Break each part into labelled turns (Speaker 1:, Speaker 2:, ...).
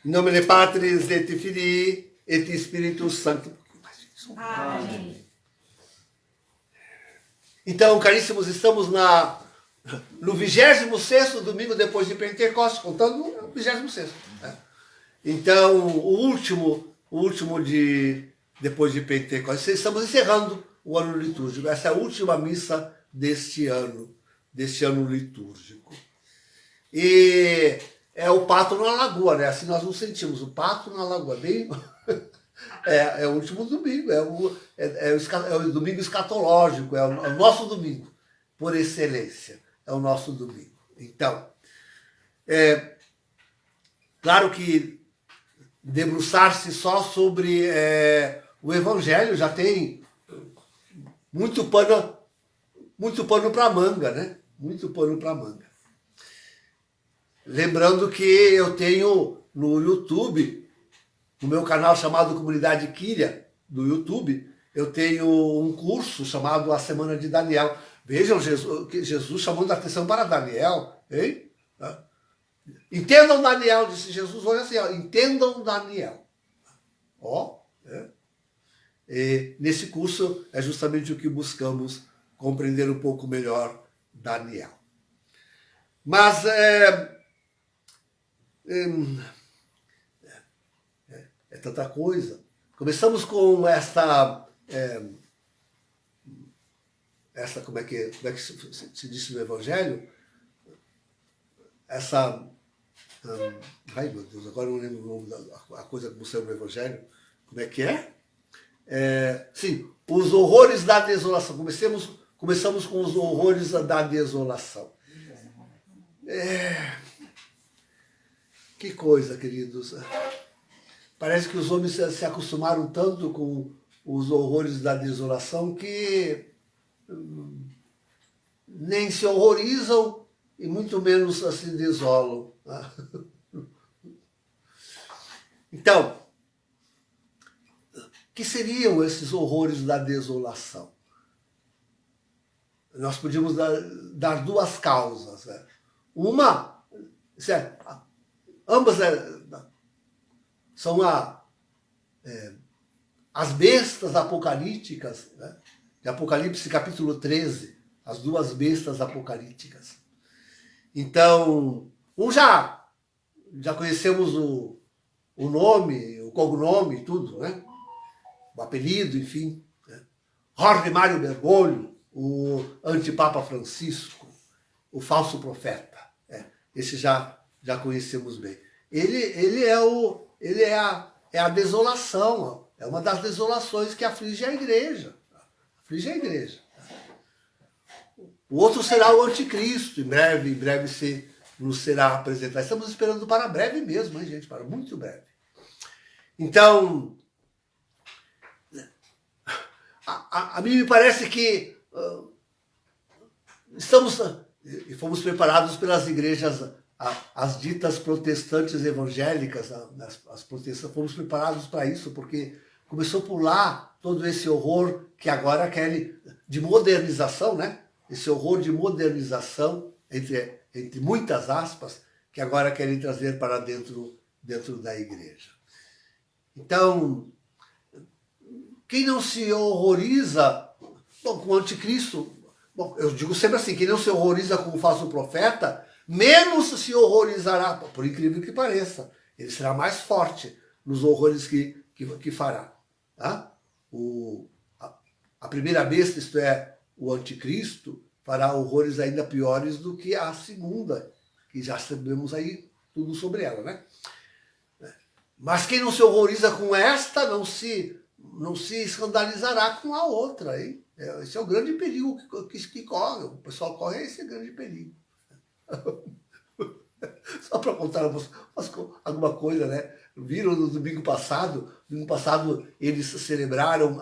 Speaker 1: Em nome de Patris et Filii et Spiritus Sancti.
Speaker 2: Amém.
Speaker 1: Então, caríssimos, estamos no 26º domingo depois de Pentecostes, contando o 26º. Né? Então, o último depois de Pentecostes. Estamos encerrando o ano litúrgico. Essa é a última missa deste ano litúrgico. E é o pato na lagoa, né? Assim nós nos sentimos, o pato na lagoa. Bem... É o último domingo, é o domingo escatológico, é o nosso domingo, por excelência, é o nosso domingo. Então, claro que debruçar-se só sobre o Evangelho já tem muito pano para manga, né? Muito pano para manga. Lembrando que eu tenho no YouTube, no meu canal chamado Comunidade Kyria, do YouTube, eu tenho um curso chamado A Semana de Daniel. Vejam Jesus chamando a atenção para Daniel, hein? Entendam Daniel, disse Jesus, olha assim, ó, entendam Daniel. E nesse curso é justamente o que buscamos compreender um pouco melhor Daniel. Mas é tanta coisa. Começamos com essa como é que se diz no Evangelho? Ai meu Deus, agora eu não lembro o nome da coisa que você no Evangelho. Como é que é? Sim, os horrores da desolação. Começamos com os horrores da desolação. Que coisa, queridos. Parece que os homens se acostumaram tanto com os horrores da desolação que nem se horrorizam e muito menos se desolam. Então, que seriam esses horrores da desolação? Nós podíamos dar duas causas. Né? Uma, ambas são as bestas apocalípticas, né? De Apocalipse capítulo 13, as duas bestas apocalípticas. Então, já conhecemos o nome, o cognome, tudo, né? O apelido, enfim. Né? Jorge Mário Bergoglio, o antipapa Francisco, o falso profeta. Esse já conhecemos bem. Ele é a desolação, é uma das desolações que aflige a igreja. O outro será o anticristo, em breve nos será apresentado. Estamos esperando para breve mesmo, hein, gente? Para muito breve. Então, a mim me parece que fomos preparados pelas igrejas, as ditas protestantes evangélicas, as protestantes, fomos preparados para isso, porque começou por lá todo esse horror que agora querem, de modernização, né? Esse horror de modernização, entre muitas aspas, que agora querem trazer para dentro da igreja. Então, quem não se horroriza com o anticristo, eu digo sempre assim, quem não se horroriza com o falso profeta, menos se horrorizará, por incrível que pareça. Ele será mais forte nos horrores que fará. Tá? A primeira besta, isto é, o anticristo, fará horrores ainda piores do que a segunda, que já sabemos aí tudo sobre ela, né? Mas quem não se horroriza com esta, não se escandalizará com a outra, hein? Esse é o grande perigo que corre. O pessoal corre esse grande perigo. Só para contar alguma coisa, né? Viram no domingo passado? Domingo passado eles celebraram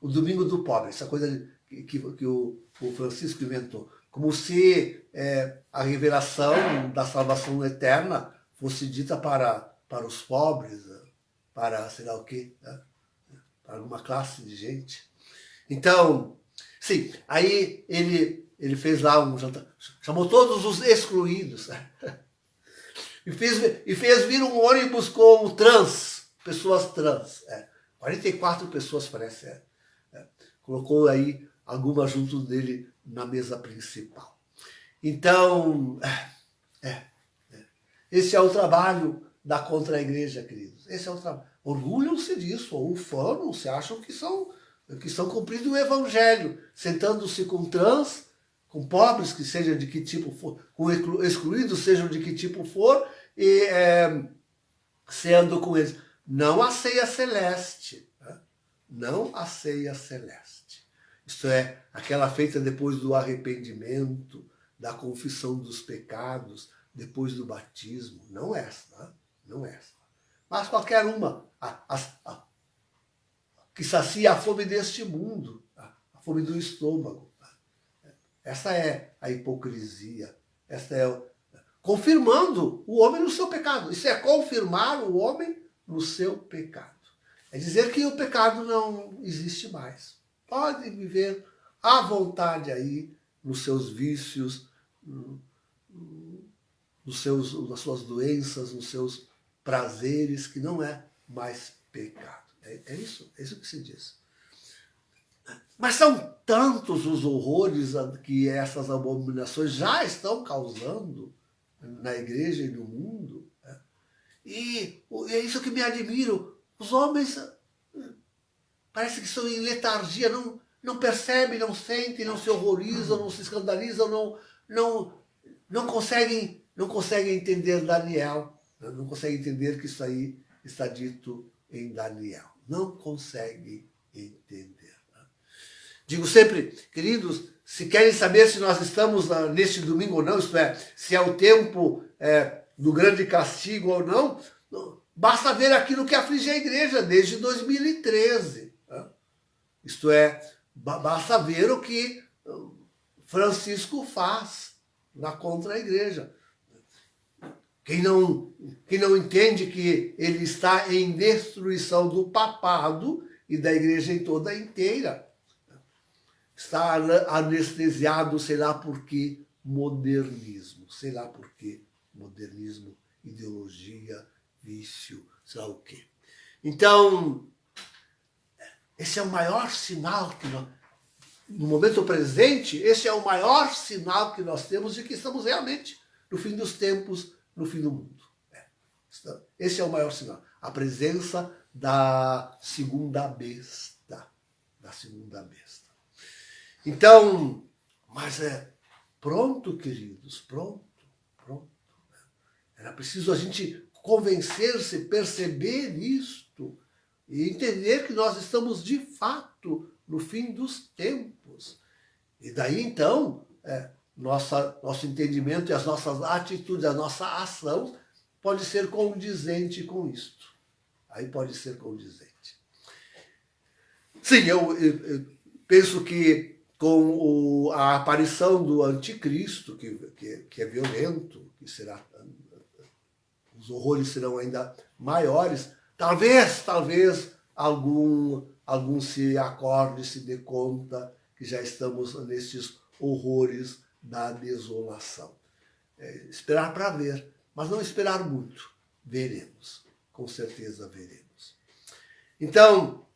Speaker 1: o Domingo do Pobre, essa coisa que o Francisco inventou. Como se a revelação da salvação eterna fosse dita para os pobres, para sei lá o quê, né? Para alguma classe de gente. Então, sim, aí ele fez lá um jantar, chamou todos os excluídos. E fez vir um ônibus com pessoas trans. 44 pessoas, parece. Colocou aí algumas junto dele na mesa principal. Então, esse é o trabalho da contra-igreja, queridos. Esse é o trabalho. Orgulham-se disso, ou ufanam-se, acham que estão cumprindo o evangelho, sentando-se com trans, com pobres, que seja de que tipo for, com excluídos, sejam de que tipo for, e ceando com eles. Não a ceia celeste. Não a ceia celeste. Isto é, aquela feita depois do arrependimento, da confissão dos pecados, depois do batismo. Não esta. Não esta. Mas qualquer uma. Que sacia a fome deste mundo. A fome do estômago. Essa é a hipocrisia. Esta é confirmando o homem no seu pecado. Isso é confirmar o homem no seu pecado. É dizer que o pecado não existe mais. Pode viver à vontade aí nos seus vícios, nas suas doenças, nos seus prazeres, que não é mais pecado. É isso que se diz. Mas são tantos os horrores que essas abominações já estão causando na igreja e no mundo. E é isso que me admiro. Os homens parece que estão em letargia, não percebem, não sentem, não se horrorizam, não se escandalizam, não conseguem entender Daniel. Não conseguem entender que isso aí está dito em Daniel. Não conseguem entender. Digo sempre, queridos, se querem saber se nós estamos neste domingo ou não, isto é, se é o tempo do grande castigo ou não, basta ver aquilo que aflige a igreja desde 2013. Isto é, basta ver o que Francisco faz na contra-igreja. Quem não entende que ele está em destruição do papado e da igreja em toda inteira, está anestesiado, sei lá por que, modernismo. Sei lá por que modernismo, ideologia, vício, sei lá o quê. Então, esse é o maior sinal que nós, no momento presente, esse é o maior sinal que nós temos de que estamos realmente no fim dos tempos, no fim do mundo. Esse é o maior sinal. A presença da segunda besta. Da segunda besta. Então, mas pronto, queridos, pronto. Era preciso a gente convencer-se, perceber isto e entender que nós estamos de fato no fim dos tempos. E daí então, nosso entendimento e as nossas atitudes, a nossa ação pode ser condizente com isto. Aí pode ser condizente. Sim, eu penso que com a aparição do anticristo, que é violento, que será, os horrores serão ainda maiores, talvez algum se acorde, se dê conta que já estamos nesses horrores da desolação. Esperar para ver, mas não esperar muito. Veremos, com certeza veremos. Então,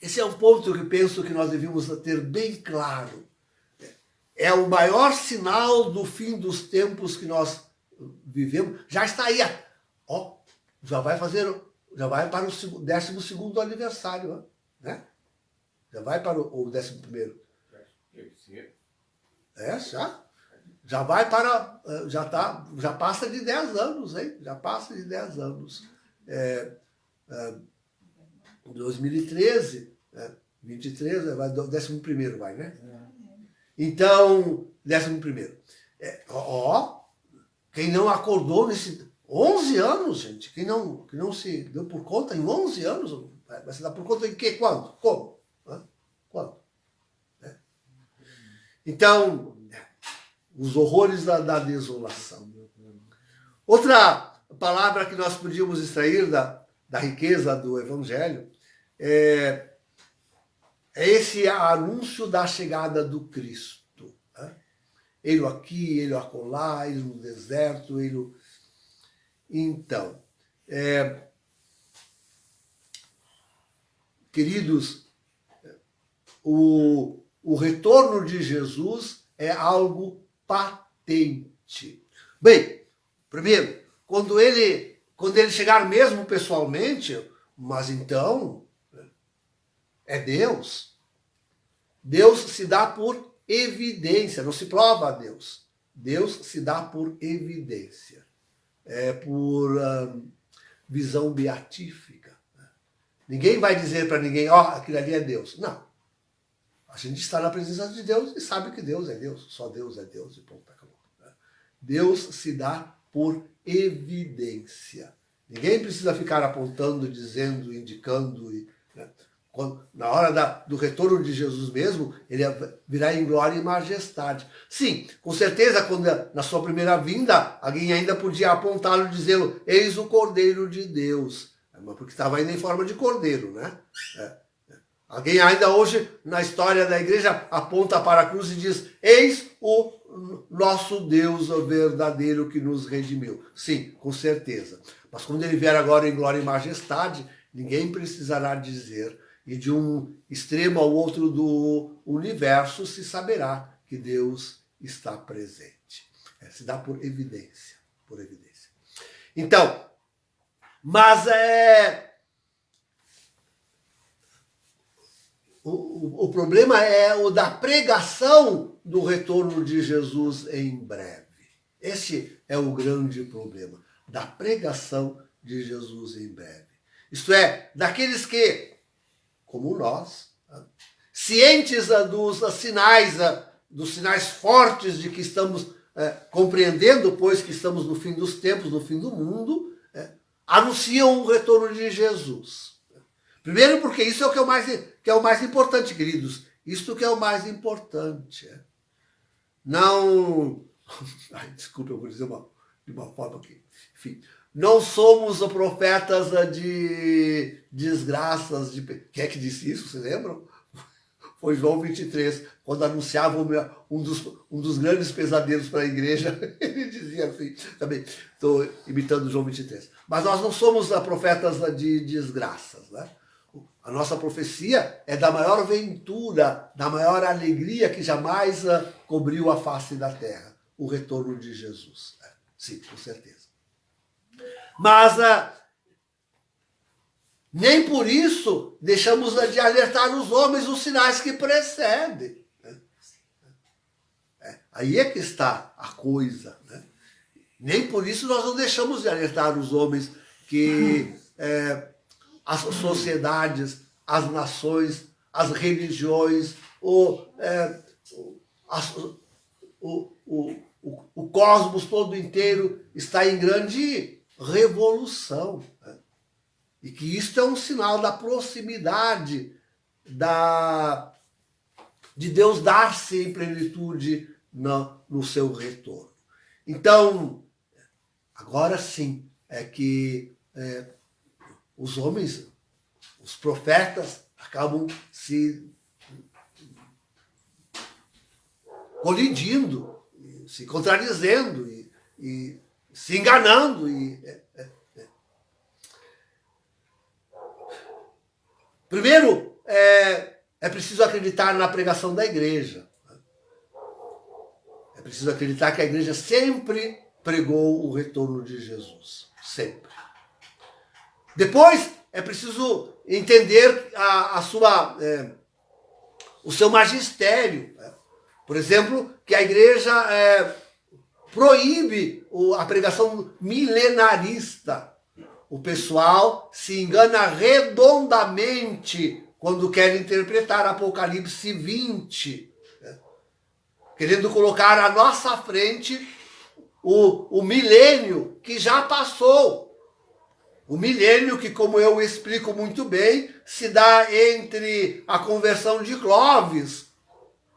Speaker 1: esse é um ponto que penso que nós devemos ter bem claro. É o maior sinal do fim dos tempos que nós vivemos. Já está aí. Já vai para o 12º aniversário, né? Já vai para o 11º. Já vai para... Já passa de 10 anos, hein? Já passa de 10 anos. 2013, 23, vai 11º, vai, né? Então, 11º. Quem não acordou nesse 11 anos, gente, quem não se deu por conta em 11 anos, vai se dar por conta em quê? Quando? Como? Quando? Então, os horrores da desolação. Outra palavra que nós podíamos extrair da riqueza do Evangelho é esse anúncio da chegada do Cristo. Ele aqui, ele acolá, ele no deserto, ele... Então, queridos, o retorno de Jesus é algo patente. Bem, primeiro, quando ele chegar mesmo pessoalmente, mas então é Deus. Deus se dá por evidência, não se prova a Deus. Deus se dá por evidência, por visão beatífica. Ninguém vai dizer para ninguém, aquilo ali é Deus. Não. A gente está na presença de Deus e sabe que Deus é Deus. Só Deus é Deus e ponto, acabou. Deus se dá por evidência. Ninguém precisa ficar apontando, dizendo, indicando. Na hora do retorno de Jesus mesmo, ele virá em glória e majestade. Sim, com certeza, quando na sua primeira vinda, alguém ainda podia apontá-lo e dizê-lo, eis o Cordeiro de Deus. Porque estava ainda em forma de cordeiro, né? Alguém ainda hoje, na história da igreja, aponta para a cruz e diz, eis o nosso Deus verdadeiro que nos redimiu. Sim, com certeza. Mas quando ele vier agora em glória e majestade, ninguém precisará dizer, e de um extremo ao outro do universo se saberá que Deus está presente. Se dá por evidência. Por evidência. Então, mas o problema é o da pregação do retorno de Jesus em breve. Esse é o grande problema, da pregação de Jesus em breve. Isto é, daqueles que, como nós, cientes dos sinais fortes de que estamos compreendendo, pois que estamos no fim dos tempos, no fim do mundo, anunciam o retorno de Jesus. Primeiro porque isso é o que é o mais importante, queridos. Isto que é o mais importante. Não... desculpa, eu vou dizer de uma forma aqui. Enfim, não somos profetas de desgraças. Quem é que disse isso? Vocês lembram? Foi João 23, quando anunciava um dos grandes pesadelos para a igreja. Ele dizia assim, também estou imitando João 23. Mas nós não somos profetas de desgraças, né? A nossa profecia é da maior ventura, da maior alegria que jamais cobriu a face da terra, o retorno de Jesus. Sim, com certeza. Mas nem por isso deixamos de alertar os homens os sinais que precedem. Aí é que está a coisa. Né? Nem por isso nós não deixamos de alertar os homens que as sociedades, as nações, as religiões, o cosmos todo inteiro está em grande revolução. Né? E que isto é um sinal da proximidade de Deus dar-se em plenitude no seu retorno. Então, agora sim, é que os homens, os profetas, acabam se colidindo, se contradizendo e se enganando. Primeiro, é preciso acreditar na pregação da igreja. É preciso acreditar que a igreja sempre pregou o retorno de Jesus. Sempre. Depois, é preciso entender o seu magistério. Por exemplo, que a igreja proíbe a pregação milenarista. O pessoal se engana redondamente quando quer interpretar Apocalipse 20, querendo colocar à nossa frente o milênio que já passou. O milênio que, como eu explico muito bem, se dá entre a conversão de Clovis,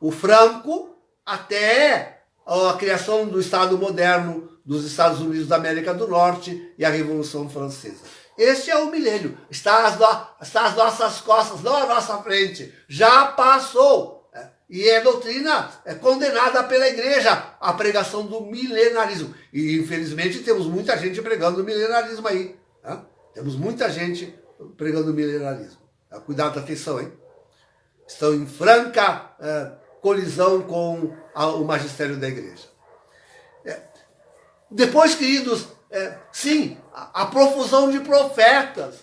Speaker 1: o Franco, até a criação do Estado moderno dos Estados Unidos da América do Norte e a Revolução Francesa. Este é o milênio. Está às nossas costas, não à nossa frente. Já passou. e é doutrina condenada pela igreja, a pregação do milenarismo. E infelizmente temos muita gente pregando o milenarismo aí. Tá? Temos muita gente pregando o milenarismo. Cuidado, atenção, hein? Estão em franca colisão com o magistério da igreja. Depois, queridos, sim, a profusão de profetas,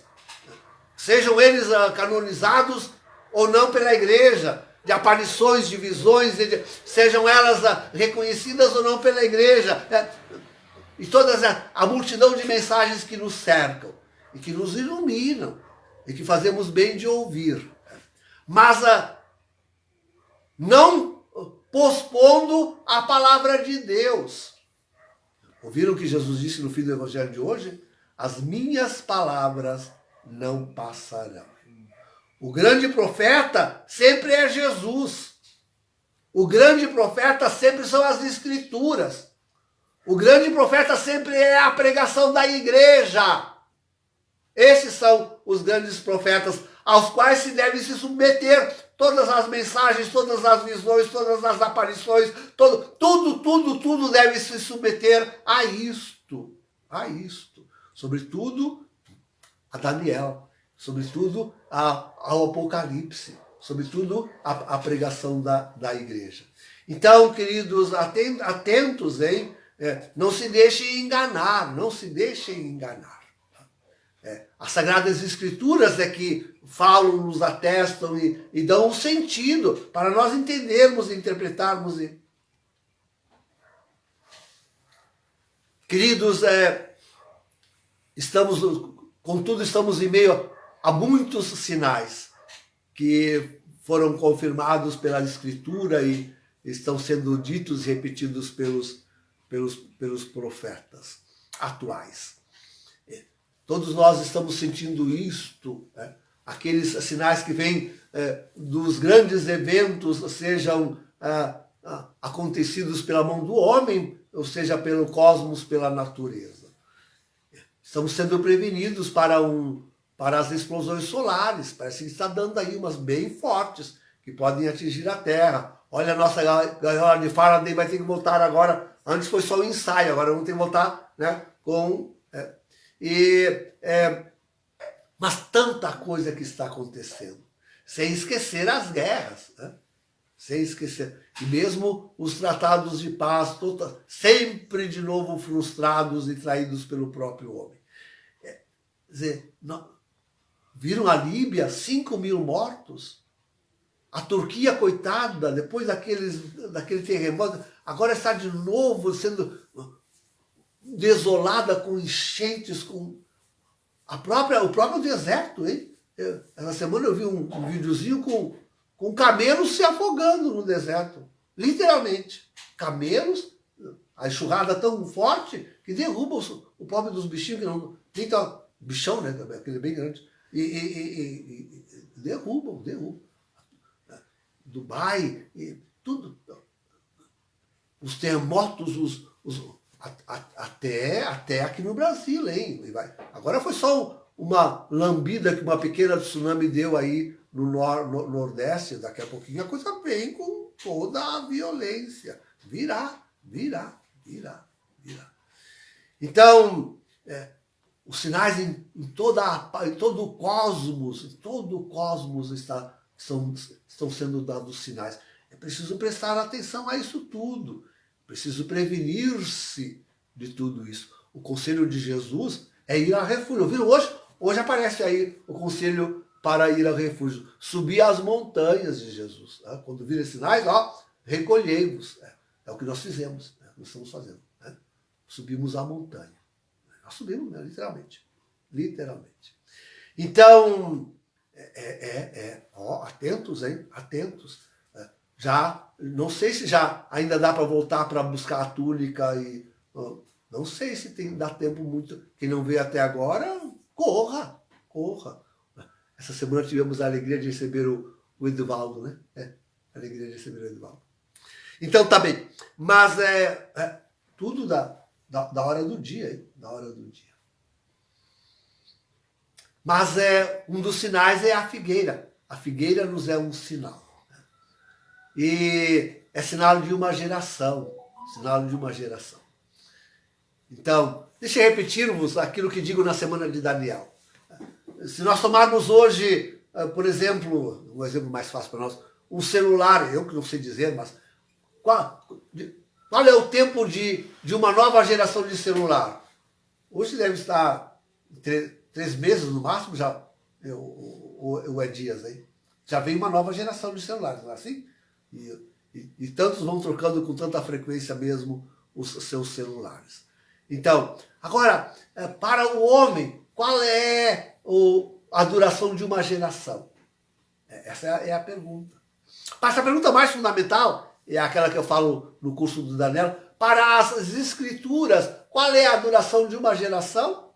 Speaker 1: sejam eles canonizados ou não pela igreja, de aparições, de visões, sejam elas reconhecidas ou não pela igreja, e toda a multidão de mensagens que nos cercam e que nos iluminam e que fazemos bem de ouvir, mas não pospondo a palavra de Deus. Ouviram o que Jesus disse no fim do evangelho de hoje? As minhas palavras não passarão. O grande profeta sempre é Jesus. O grande profeta sempre são as escrituras. O grande profeta sempre é a pregação da igreja. Esses são os grandes profetas aos quais se deve se submeter todas as mensagens, todas as visões, todas as aparições, tudo deve se submeter a isto. Sobretudo a Daniel, sobretudo ao Apocalipse, sobretudo a pregação da igreja. Então, queridos, atentos, hein? Não se deixem enganar, não se deixem enganar. As Sagradas Escrituras é que falam, nos atestam e dão um sentido para nós entendermos e interpretarmos. Queridos, contudo, estamos em meio a muitos sinais que foram confirmados pela Escritura e estão sendo ditos e repetidos pelos profetas atuais. Todos nós estamos sentindo isto, aqueles sinais que vêm dos grandes eventos, sejam acontecidos pela mão do homem, ou seja, pelo cosmos, pela natureza. Estamos sendo prevenidos para as explosões solares. Parece que está dando aí umas bem fortes, que podem atingir a Terra. Olha, a nossa gaiola de Faraday vai ter que voltar agora. Antes foi só um ensaio, agora vamos ter que voltar, né, mas tanta coisa que está acontecendo, sem esquecer as guerras, né? Sem esquecer, e mesmo os tratados de paz, sempre de novo frustrados e traídos pelo próprio homem. Quer dizer, viram a Líbia, 5.000 mortos? A Turquia, coitada, depois daquele terremoto, agora está de novo sendo desolada com enchentes, com o próprio deserto, hein? Essa semana eu vi um videozinho com camelos se afogando no deserto. Literalmente. Camelos, a enxurrada tão forte que derruba o pobre dos bichinhos, que não tem tal. Bichão, né? Aquele bem grande. E derrubam. Dubai, tudo. Os terremotos, até aqui no Brasil, hein? Agora foi só uma lambida que uma pequena tsunami deu aí no Nordeste. Daqui a pouquinho a coisa vem com toda a violência. Virá. Então, os sinais em todo o cosmos estão sendo dados sinais. É preciso prestar atenção a isso tudo. Preciso prevenir-se de tudo isso. O conselho de Jesus é ir a refúgio. Viram? Hoje aparece aí o conselho para ir ao refúgio. Subir as montanhas de Jesus. Né? Quando virem sinais, recolhei-vos. É o que nós fizemos. Nós estamos fazendo. Né? Subimos a montanha. Nós subimos, né? Literalmente. Então, atentos, hein? Atentos. Já, não sei se já ainda dá para voltar para buscar a túnica e não sei se dá tempo muito. Quem não veio até agora, corra. Essa semana tivemos a alegria de receber o Edivaldo, né? A alegria de receber o Edivaldo. Então tá bem, mas tudo da hora do dia, hein? Da hora do dia. Mas um dos sinais é a figueira. A figueira nos é um sinal. E é sinal de uma geração. Sinal de uma geração. Então, deixa eu repetir-vos aquilo que digo na semana de Daniel. Se nós tomarmos hoje, por exemplo, um exemplo mais fácil para nós, um celular, eu que não sei dizer, mas qual é o tempo de uma nova geração de celular? Hoje deve estar 3 meses no máximo, já o é dias aí. Já vem uma nova geração de celulares, não é assim? E tantos vão trocando com tanta frequência mesmo os seus celulares. Então, agora, para o homem, qual é a duração de uma geração? Essa é a pergunta. Mas a pergunta mais fundamental é aquela que eu falo no curso do Daniel. Para as escrituras, qual é a duração de uma geração?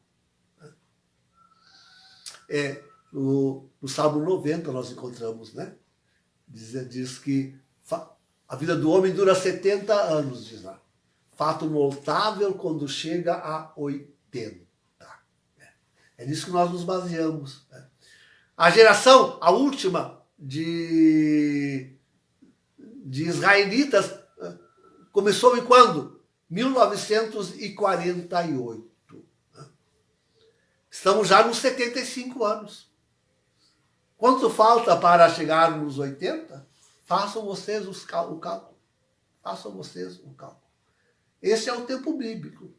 Speaker 1: No Salmo 90 nós encontramos, né? Diz que a vida do homem dura 70 anos, diz lá. Fato notável quando chega a 80. É nisso que nós nos baseamos. A geração, a última de israelitas, começou em quando? 1948. Estamos já nos 75 anos. Quanto falta para chegar nos 80? Façam vocês o cálculo. Façam vocês o cálculo. Este é o tempo bíblico.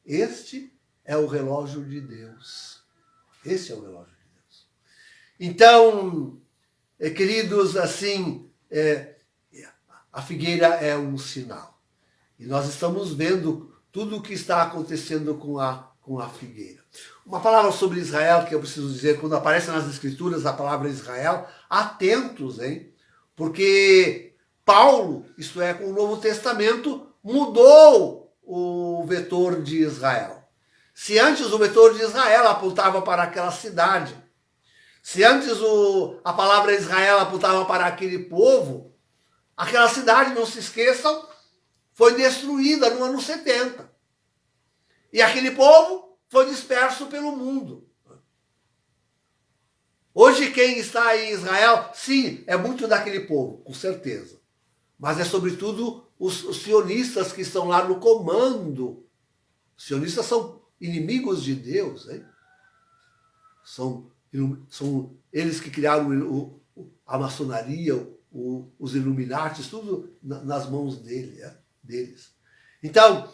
Speaker 1: Este é o relógio de Deus. Este é o relógio de Deus. Então, queridos, assim, a figueira é um sinal. E nós estamos vendo tudo o que está acontecendo com a figueira. Uma palavra sobre Israel que eu preciso dizer, quando aparece nas Escrituras a palavra Israel, atentos, hein? Porque Paulo, isto é, com o Novo Testamento, mudou o vetor de Israel. Se antes o vetor de Israel apontava para aquela cidade, se antes a palavra Israel apontava para aquele povo, aquela cidade, não se esqueçam, foi destruída no ano 70. E aquele povo foi disperso pelo mundo. Hoje quem está em Israel, sim, é muito daquele povo, com certeza. Mas é sobretudo os sionistas que estão lá no comando. Os sionistas são inimigos de Deus, hein? São eles que criaram a maçonaria, os Illuminatis, tudo nas mãos deles. Então,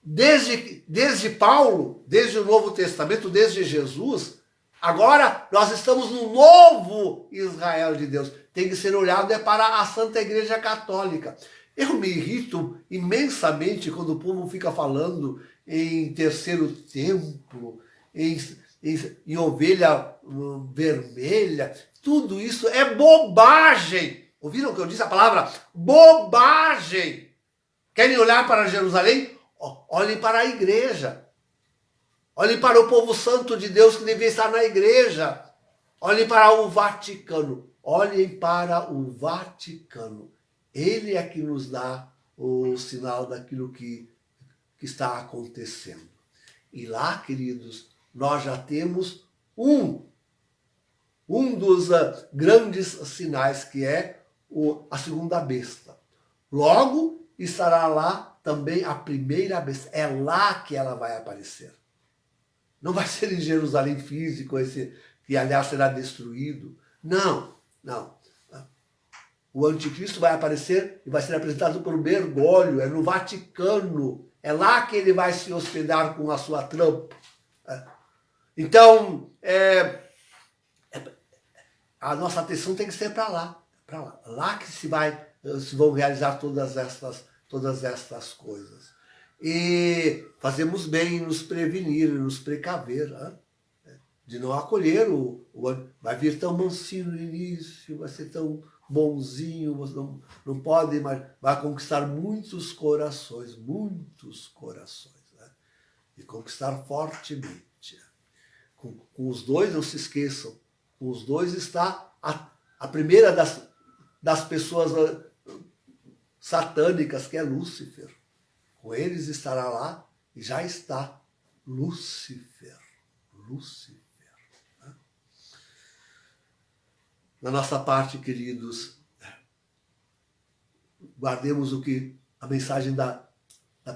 Speaker 1: desde Paulo, desde o Novo Testamento, desde Jesus, agora nós estamos no novo Israel de Deus. Tem que ser olhado para a Santa Igreja Católica. Eu me irrito imensamente quando o povo fica falando em terceiro templo, em ovelha vermelha. Tudo isso é bobagem. Ouviram o que eu disse? A palavra bobagem. Querem olhar para Jerusalém? Olhem para a igreja. Olhem para o povo santo de Deus que devia estar na igreja. Olhem para o Vaticano. Olhem para o Vaticano. Ele é que nos dá o sinal daquilo que está acontecendo. E lá, queridos, nós já temos um dos grandes sinais, que é a segunda besta. Logo estará lá também a primeira besta. É lá que ela vai aparecer. Não vai ser em Jerusalém físico, que aliás será destruído. Não. O anticristo vai aparecer e vai ser apresentado por Bergoglio, é no Vaticano. É lá que ele vai se hospedar com a sua trompa. Então, a nossa atenção tem que ser para lá. Lá que se vão realizar todas estas coisas. E fazemos bem em nos prevenir, nos precaver, de não acolher vai vir tão mansinho no início, vai ser tão bonzinho, você não pode, mas vai conquistar muitos corações, né? E conquistar fortemente. Com os dois, não se esqueçam, com os dois está a primeira das pessoas satânicas, que é Lúcifer. Com eles estará lá e já está Lúcifer. Na nossa parte, queridos, guardemos a mensagem da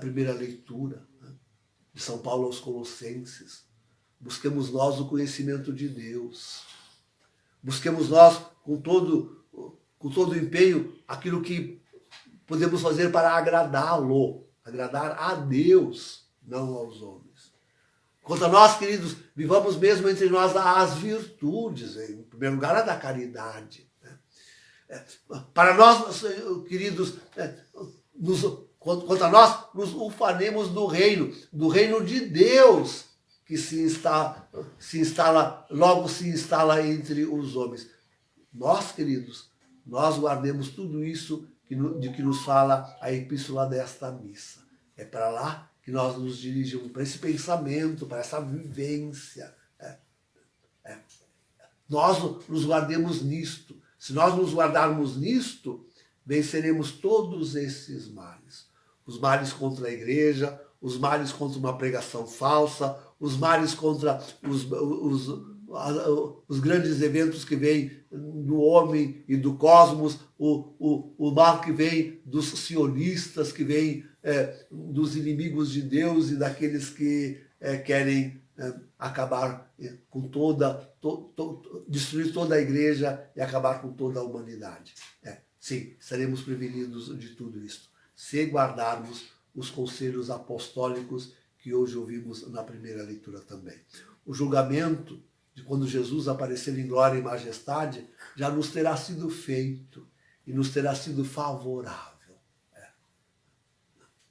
Speaker 1: primeira leitura, né? De São Paulo aos Colossenses. Busquemos nós o conhecimento de Deus. Busquemos nós com todo o empenho aquilo que podemos fazer para agradá-lo, agradar a Deus, não aos homens. Quanto a nós, queridos, vivamos mesmo entre nós as virtudes, em primeiro lugar a da caridade. Para nós, queridos, quanto a nós, nos ufanemos do reino de Deus, que se instala entre os homens. Nós, queridos, nós guardemos tudo isso de que nos fala a epístola desta missa. É para lá que nós nos dirigimos, para esse pensamento, para essa vivência. Nós nos guardemos nisto. Se nós nos guardarmos nisto, venceremos todos esses males. Os males contra a igreja, os males contra uma pregação falsa, os males contra os grandes eventos que vêm do homem e do cosmos, o mal que vem dos sionistas, que vem dos inimigos de Deus e daqueles que querem acabar com destruir toda a igreja e acabar com toda a humanidade. Sim, seremos prevenidos de tudo isso, se guardarmos os conselhos apostólicos que hoje ouvimos na primeira leitura também. O julgamento de quando Jesus aparecer em glória e majestade já nos terá sido feito e nos terá sido favorável.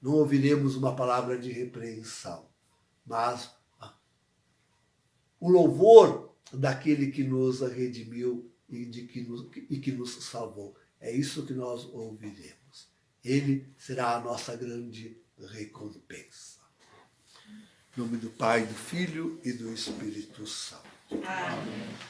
Speaker 1: Não ouviremos uma palavra de repreensão, mas o louvor daquele que nos redimiu e que nos salvou. É isso que nós ouviremos. Ele será a nossa grande recompensa. Em nome do Pai, do Filho e do Espírito Santo.
Speaker 2: Amém.